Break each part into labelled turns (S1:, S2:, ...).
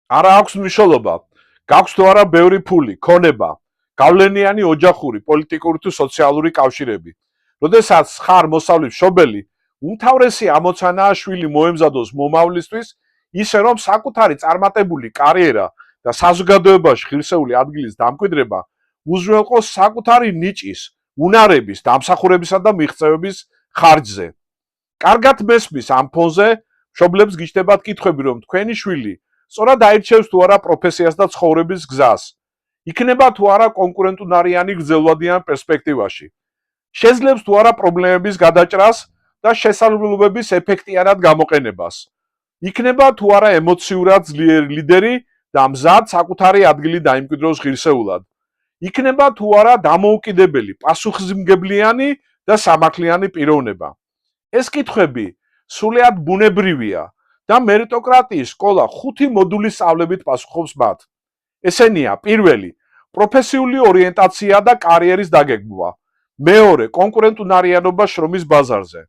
S1: არა აქვს მნიშვნელობა. გაქვს თუ არა ბევრი ფული, ქონება, გავლენიანი ოჯახური, პოლიტიკური თუ სოციალური კავშირები. როდესაც ხარ მოსავლის მშობელი, უმთავრესი ამოცანაა შვილი მოემზადოს მომავლისთვის, ისე რომ საკუთარი წარმატებული კარიერა და საზოგადოებაში ღირსეული ადგილის დამკვიდრება უზრუნველყოს საკუთარი ნიჭის, უნარების, დამსახურებისა და მიღწევების ხარჯზე. კარგად მესმის ამ ფონზე, მშობლებს გიჩნდებათ კითხვები, რომ თქვენი შვილი სწორად აირჩევს თუ არა პროფესიას და ცხოვრების გზას. იქნება თუ არა კონკურენტუნარიანი გრძელვადიან პერსპექტივაში. შეძლებს თუ არა პრობლემების გადაჭრას და შესაძლებლობების ეფექტიანად გამოყენებას. იქნება თუ არა ემოციურად ძლიერი ლიდერი და მზად საკუთარი ადგილი დაიმკვიდროს ღირსეულად. იქნება თუ არა დამოუკიდებელი, პასუხისმგებლიანი და სამართლიანი პიროვნება. ეს კითხვები სრულიად ბუნებრივია და მერიტოკრატიის სკოლა 5 მოდულის სწავლებით პასუხობს მათ. ესენია: პირველი, პროფესიული ორიენტაცია და კარიერის დაგეგმვა. მეორე, კონკურენტუნარიანობა შრომის ბაზარზე.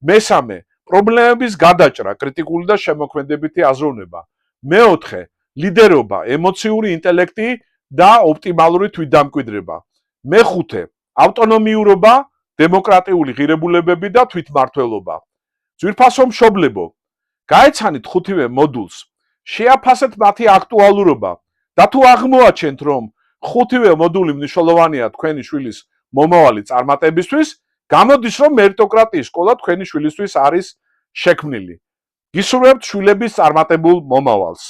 S1: მესამე, პრობლემების გადაჭრა, კრიტიკული და შემოქმედებითი აზროვნება. მეოთხე, ლიდერობა, ემოციური ინტელექტი და ოპტიმალური თვითდამკვიდრება. მეხუთე, ავტონომიურობა, დემოკრატიული ღირებულებები და თვითმმართველობა. ძვირფასო მშობლებო, გაეცანით 5-ვე მოდულს, შეაფასეთ მათი აქტუალურობა და თუ აღმოაჩენთ, რომ 5-ვე მოდული მნიშვნელოვანია თქვენი შვილის მომავალი წარმატებისთვის, გამოდის, რომ მერიტოკრატიის სკოლა თქვენი შვილისთვის არის შექმნილი. გისურვებთ შვილების წარმატებულ მომავალს.